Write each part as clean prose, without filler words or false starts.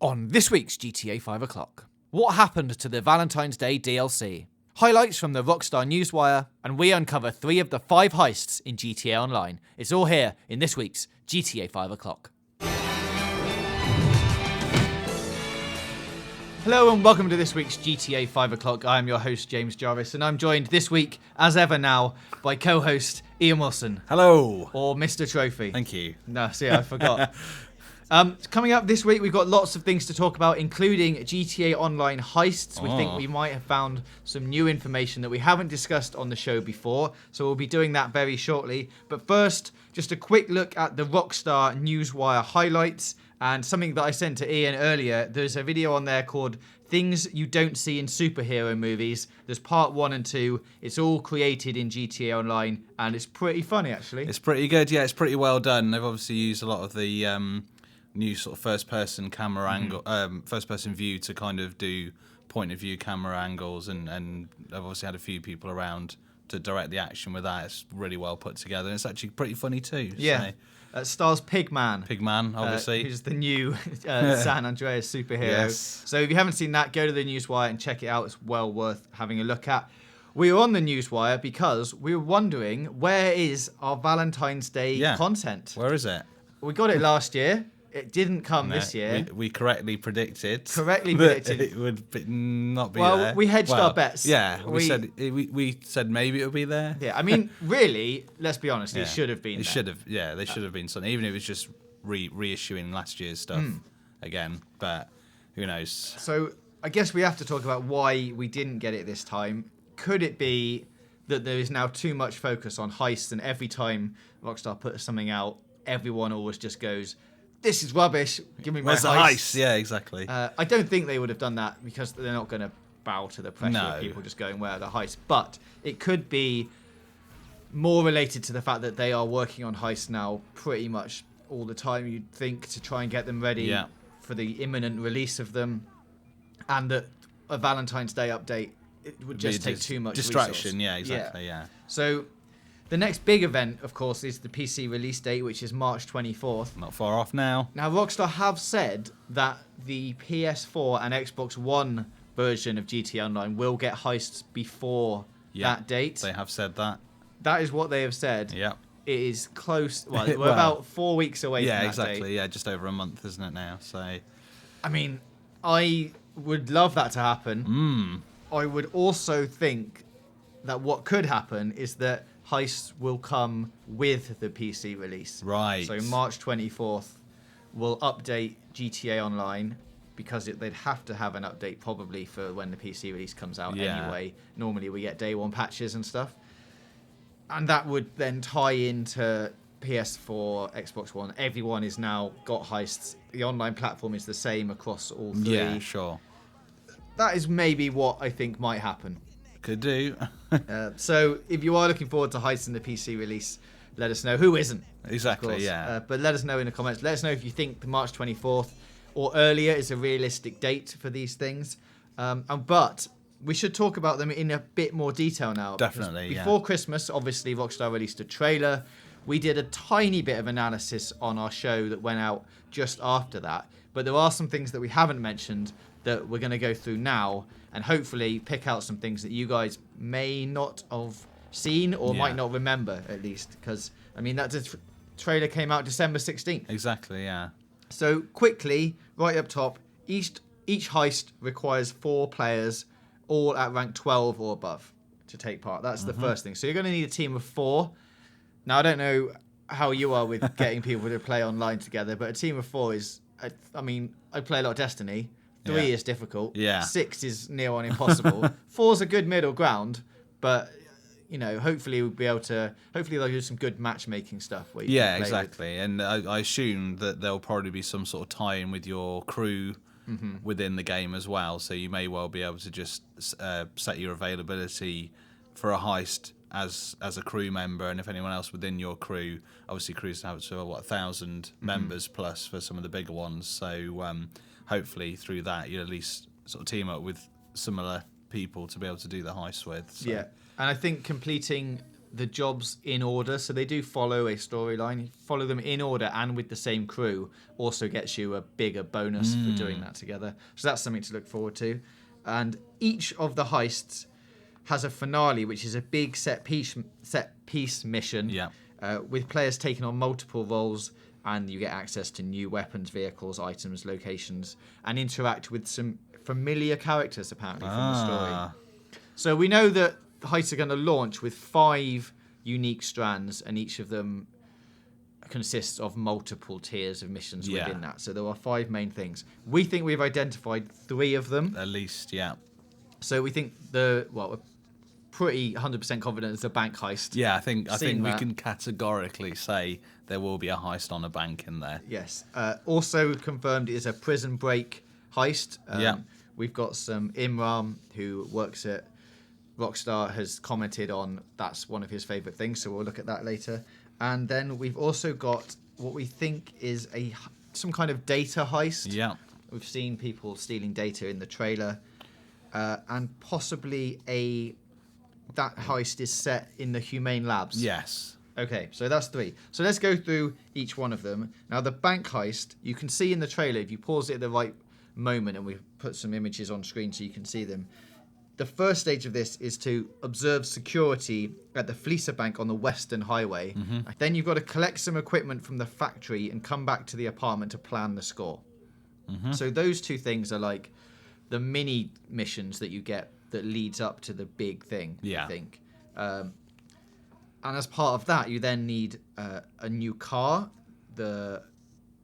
On this week's GTA 5 o'clock, what happened to the Valentines Day DLC? Highlights from the RockStar Newswire, and we uncover 3 of the 5 heists in GTA Online. It's all here in this week's GTA 5 o'clock. Hello and welcome to this week's GTA 5 o'clock. I am your host, James Jarvis, and I'm joined this week, as ever now, by co-host Ian Wilson. Hello. Or Mr. Trophy. Thank you. No, see, I forgot. Coming up this week, we've got lots of things to talk about, including GTA Online Heists. We think we might have found some new information that we haven't discussed on the show before, so we'll be doing that very shortly. But first, just a quick look at the RockStar Newswire highlights, and something that I sent to Ian earlier. There's a video on there called Things You Don't See in Superhero Movies. There's part 1 and 2. It's all created in GTA Online, and it's pretty funny, actually. It's pretty good, yeah, it's pretty well done. They've obviously used a lot of the new sort of first-person camera angle, first-person view to kind of do point-of-view camera angles, and I've obviously had a few people around to direct the action with that. It's really well put together, and it's actually pretty funny too. Yeah. Stars Pigman. Pigman, obviously. Who's the new San Andreas superhero. Yes. So if you haven't seen that, go to the Newswire and check it out. It's well worth having a look at. We were on the Newswire because we were wondering, where is our Valentine's Day content? Where is it? We got it last year. It didn't come this year. We correctly predicted. Predicted. It would not be there. Well, we hedged our bets. Yeah, we said maybe it would be there. Yeah, I mean, really, let's be honest, it should have been there. They should have been something, even if it was just reissuing last year's stuff again, but who knows. So I guess we have to talk about why we didn't get it this time. Could it be that there is now too much focus on heists, and every time Rockstar puts something out, everyone always just goes, this is rubbish, give me my Where's the heist? Yeah, exactly. I don't think they would have done that because they're not going to bow to the pressure of people just going, where are the heists? But it could be more related to the fact that they are working on heists now pretty much all the time, you'd think, to try and get them ready for the imminent release of them. And that a Valentine's Day update, it would just take too much distraction. Resource. Yeah, exactly. Yeah. So the next big event, of course, is the PC release date, which is March 24th. Not far off now. Now, Rockstar have said that the PS4 and Xbox One version of GTA Online will get heists before that date. They have said that. That is what they have said. Yeah. It is close. Well, we're about 4 weeks away from that Yeah, exactly. date. Yeah, just over a month, isn't it now? So, I mean, I would love that to happen. I would also think that what could happen is that heists will come with the PC release. Right. So March 24th will update GTA Online because they'd have to have an update probably for when the PC release comes out anyway. Normally we get day 1 patches and stuff. And that would then tie into PS4, Xbox One. Everyone is now got heists. The online platform is the same across all 3. Yeah, sure. That is maybe what I think might happen. Could do. So if you are looking forward to heists in the PC release, let us know. Who isn't? Exactly, yeah. But let us know in the comments. Let us know if you think the March 24th or earlier is a realistic date for these things. But we should talk about them in a bit more detail now. Definitely, Before Christmas, obviously, Rockstar released a trailer. We did a tiny bit of analysis on our show that went out just after that. But there are some things that we haven't mentioned that we're going to go through now and hopefully pick out some things that you guys may not have seen or might not remember, at least. Because, I mean, that trailer came out December 16th. Exactly, yeah. So, quickly, right up top, each heist requires 4 players, all at rank 12 or above, to take part. That's the first thing. So, you're going to need a team of 4. Now, I don't know how you are with getting people to play online together, but a team of 4 is... I mean, I play a lot of Destiny. 3 is difficult. Yeah. 6 is near on impossible. 4's a good middle ground, but you know, hopefully we'll be able to. Hopefully they'll do some good matchmaking stuff. Where you can play exactly. And I assume that there'll probably be some sort of tie-in with your crew within the game as well. So you may well be able to just set your availability for a heist as a crew member, and if anyone else within your crew, obviously crews have 1,000 members plus for some of the bigger ones. So hopefully through that you'll at least sort of team up with similar people to be able to do the heist with. So. Yeah, and I think completing the jobs in order, so they do follow a storyline. Follow them in order and with the same crew also gets you a bigger bonus for doing that together. So that's something to look forward to. And each of the heists has a finale, which is a big set piece mission. Yeah. With players taking on multiple roles, and you get access to new weapons, vehicles, items, locations, and interact with some familiar characters apparently from the story. So we know that the heists are going to launch with 5 unique strands, and each of them consists of multiple tiers of missions within that. So there are 5 main things. We think we've identified 3 of them. At least, yeah. So we think we're pretty 100% confident it's a bank heist. Yeah, I think we that. can categorically say there will be a heist on a bank in there. Yes. Also confirmed is a prison break heist. We've got some Imran who works at RockStar has commented on that's one of his favourite things, so we'll look at that later. And then we've also got what we think is some kind of data heist. Yeah. We've seen people stealing data in the trailer. And possibly that heist is set in the Humane Labs. Yes. Okay, so that's 3. So let's go through each one of them. Now, the bank heist, you can see in the trailer, if you pause it at the right moment, and we've put some images on screen so you can see them. The first stage of this is to observe security at the Fleecer Bank on the Western Highway. Mm-hmm. Then you've got to collect some equipment from the factory and come back to the apartment to plan the score. Mm-hmm. So those 2 things are like the mini missions that you get that leads up to the big thing, I think. And as part of that, you then need a new car, the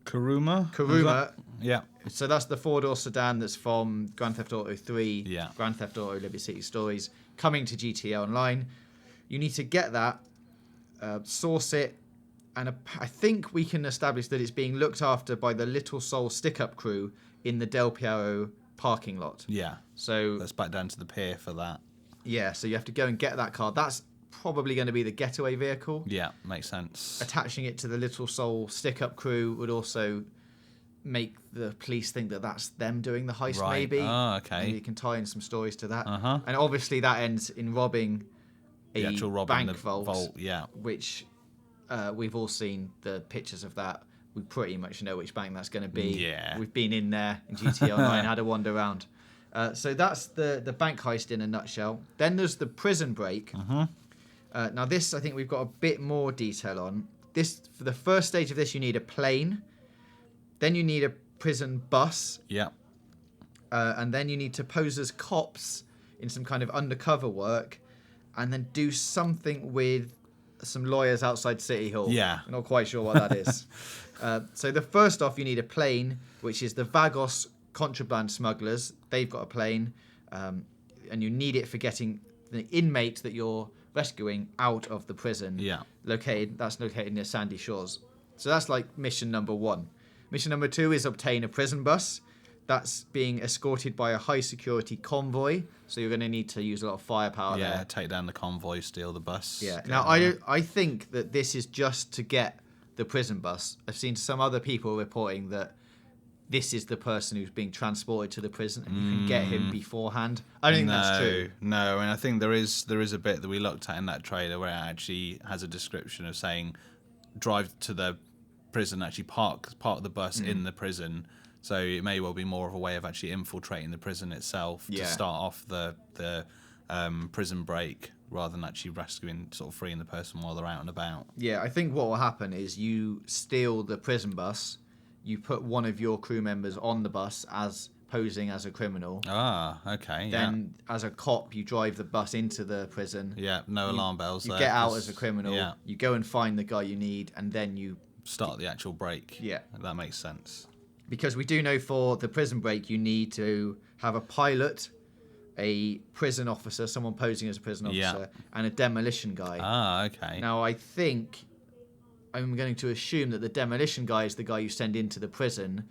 Kuruma. Yeah. So that's the 4-door sedan that's from Grand Theft Auto 3, Grand Theft Auto Liberty City Stories, coming to GTA Online. You need to get that, source it, and I think we can establish that it's being looked after by the Little Soul stick-up crew in the Del Piero parking lot. Yeah. So let's back down to the pier for that. Yeah, so you have to go and get that car. That's probably going to be the getaway vehicle. Yeah, makes sense. Attaching it to the Little Soul stick-up crew would also make the police think that that's them doing the heist, maybe. Oh, okay. Maybe you can tie in some stories to that. Uh-huh. And obviously that ends in robbing the actual bank vault, yeah. Which we've all seen the pictures of that. We pretty much know which bank that's going to be. Yeah. We've been in there in GTA Online, had a wander around. So that's the bank heist in a nutshell. Then there's the prison break. Uh-huh. Now this, I think we've got a bit more detail on. This, for the first stage of this, you need a plane. Then you need a prison bus. Yeah. And then you need to pose as cops in some kind of undercover work. And then do something with some lawyers outside City Hall. Yeah. I'm not quite sure what that is. So the first off, you need a plane, which is the Vagos contraband smugglers. They've got a plane. And you need it for getting the inmate that you're rescuing out of the prison. Yeah. That's located near Sandy Shores. So that's like mission number 1. Mission number 2 is obtain a prison bus. That's being escorted by a high security convoy. So you're going to need to use a lot of firepower there. Yeah, take down the convoy, steal the bus. Yeah. Now, I think that this is just to get the prison bus. I've seen some other people reporting that this is the person who's being transported to the prison and you can get him beforehand. I don't think that's true. No, and I think there is a bit that we looked at in that trailer where it actually has a description of saying drive to the prison, actually park the bus in the prison. So it may well be more of a way of actually infiltrating the prison itself to start off the prison break rather than actually freeing the person while they're out and about. Yeah, I think what will happen is you steal the prison bus, you put one of your crew members on the bus as posing as a criminal. Ah, okay. Then as a cop, you drive the bus into the prison. Yeah, no alarm bells You there. get out as a criminal. Yeah. You go and find the guy you need, and then you start the actual break. Yeah. That makes sense. Because we do know for the prison break, you need to have a pilot, a prison officer, someone posing as a prison officer, and a demolition guy. Ah, okay. Now, I think I'm going to assume that the demolition guy is the guy you send into the prison,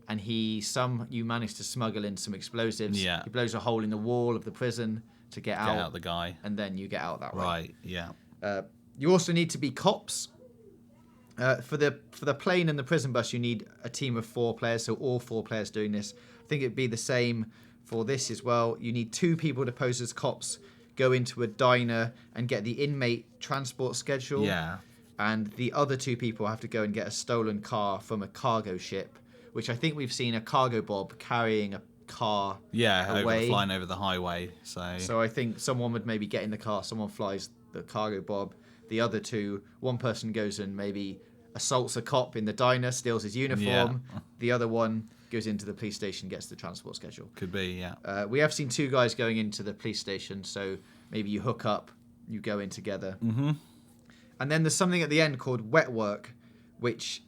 and you manage to smuggle in some explosives. Yeah. He blows a hole in the wall of the prison to get out the guy. and then you get out that way. Right, yeah. You also need to be cops. For the plane and the prison bus, you need a team of 4 players, so all 4 players doing this. I think it'd be the same for this as well. You need 2 people to pose as cops go into a diner and get the inmate transport schedule. Yeah. And the other 2 people have to go and get a stolen car from a cargo ship, which I think we've seen a cargo bob carrying a car away. Flying over the highway. So I think someone would maybe get in the car, someone flies the cargo bob. The other 2, one person goes and maybe assaults a cop in the diner, steals his uniform. Yeah. The other one goes into the police station, gets the transport schedule. Could be, yeah. We have seen 2 guys going into the police station, so maybe you hook up, you go in together. Mm-hmm. And then there's something at the end called wet work, which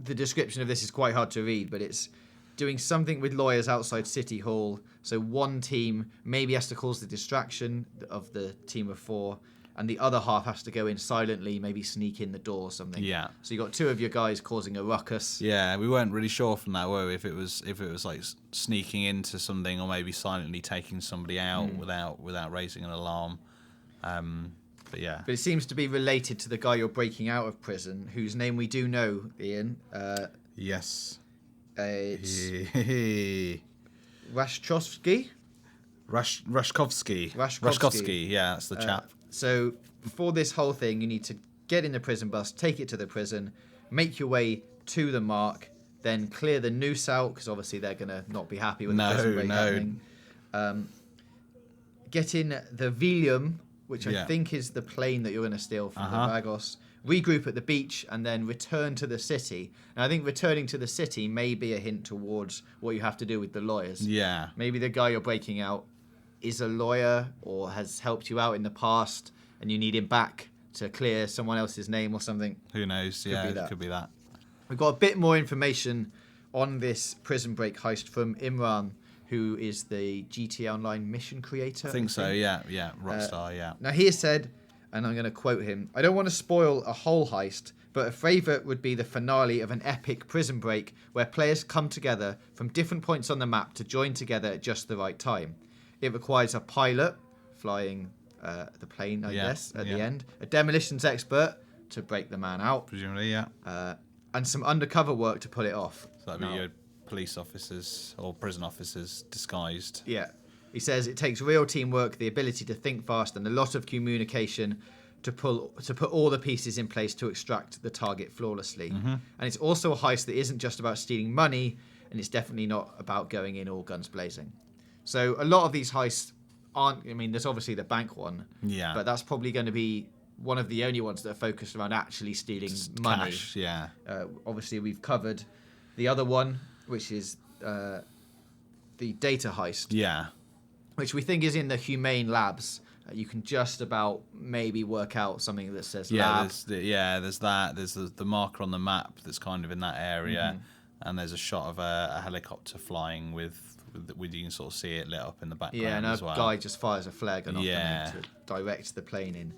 the description of this is quite hard to read, but it's doing something with lawyers outside City Hall. So one team maybe has to cause the distraction of the team of 4, and the other half has to go in silently, maybe sneak in the door or something. Yeah. So you got 2 of your guys causing a ruckus. Yeah, we weren't really sure from that, were we? If it was like sneaking into something, or maybe silently taking somebody out without raising an alarm. But yeah. But it seems to be related to the guy you're breaking out of prison, whose name we do know, Ian. Yes. It's Rashkovsky. Rashkovsky, yeah, that's the chap. So for this whole thing, you need to get in the prison bus, take it to the prison, make your way to the mark, then clear the noose out, because obviously they're going to not be happy with the prison break happening. Get in the Vilium, which I think is the plane that you're going to steal from the Vagos, regroup at the beach, and then return to the city. And I think returning to the city may be a hint towards what you have to do with the lawyers. Yeah. Maybe the guy you're breaking out is a lawyer or has helped you out in the past, and you need him back to clear someone else's name or something. Who knows? Could be that. We've got a bit more information on this prison break heist from Imran, who is the GTA Online mission creator. I think so, yeah. RockStar, yeah. Now he has said, and I'm going to quote him, "I don't want to spoil a whole heist, but a favourite would be the finale of an epic prison break where players come together from different points on the map to join together at just the right time. It requires a pilot flying the plane, I guess, at the end, a demolitions expert to break the man out, presumably, yeah, and some undercover work to pull it off." So that'd be your police officers or prison officers disguised. Yeah. He says it takes real teamwork, the ability to think fast, and a lot of communication to put all the pieces in place to extract the target flawlessly. And it's also a heist that isn't just about stealing money, and it's definitely not about going in all guns blazing. So a lot of these heists aren't, I mean, there's obviously the bank one, but that's probably going to be one of the only ones that are focused around actually stealing money. Cash, yeah. Obviously, we've covered the other one, which is the data heist. Yeah. Which we think is in the Humane Labs. You can just about maybe work out something that says lab. There's that. There's the marker on the map that's kind of in that area, and there's a shot of a helicopter flying with you can sort of see it lit up in the background as well. And a guy just fires a flare gun off to direct the plane in.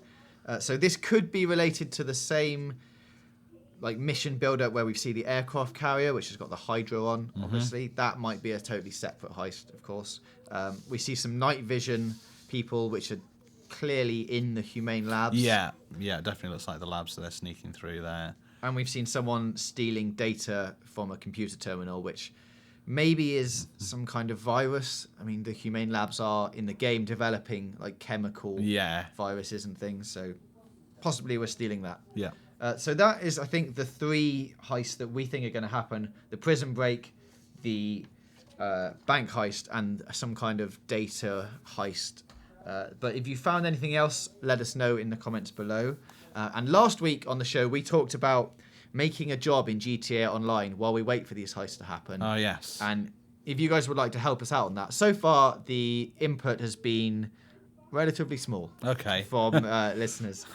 So this could be related to the same mission build-up where we see the aircraft carrier, which has got the Hydra on, obviously. That might be a totally separate heist, of course. We see some night vision people, which are clearly in the Humane Labs. Yeah, it definitely looks like the labs that they're sneaking through there. And we've seen someone stealing data from a computer terminal, which maybe is some kind of virus. I mean, the Humane Labs are in the game developing chemical viruses and things, so possibly we're stealing that. Yeah. So that is, I think, the 3 heists that we think are going to happen: the prison break, the bank heist, and some kind of data heist. But if you found anything else, let us know in the comments below. And last week on the show, we talked about making a job in GTA Online while we wait for these heists to happen. Oh, yes. And if you guys would like to help us out on that, so far the input has been relatively small. Okay. From listeners.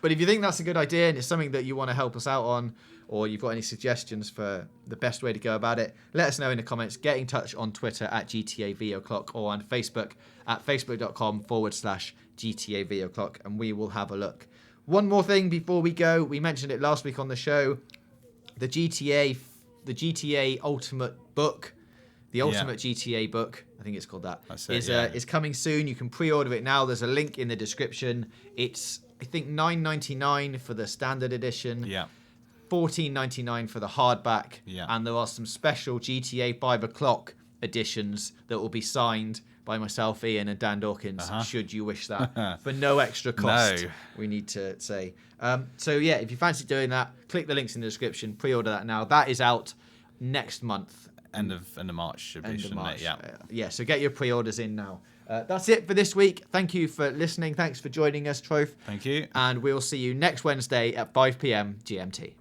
But if you think that's a good idea and it's something that you want to help us out on, or you've got any suggestions for the best way to go about it, let us know in the comments. Get in touch on Twitter at GTA Video Clock or on Facebook at facebook.com/GTA Video Clock, and we will have a look. One more thing before we go. We mentioned it last week on the show. The GTA Ultimate book, the Ultimate GTA book, I think it's called that, is coming soon. You can pre-order it now. There's a link in the description. It's, I think, $9.99 for the standard edition. Yeah. $14.99 for the hardback. Yeah. And there are some special GTA 5 o'clock editions that will be signed by myself, Ian, and Dan Dawkins, should you wish that, for no extra cost, we need to say. So yeah, if you fancy doing that, click the links in the description, pre-order that now. That is out next month. End of March should be, shouldn't it? Yeah. Yeah, so get your pre-orders in now. That's it for this week. Thank you for listening. Thanks for joining us, Troth. Thank you. And we'll see you next Wednesday at 5 p.m. GMT.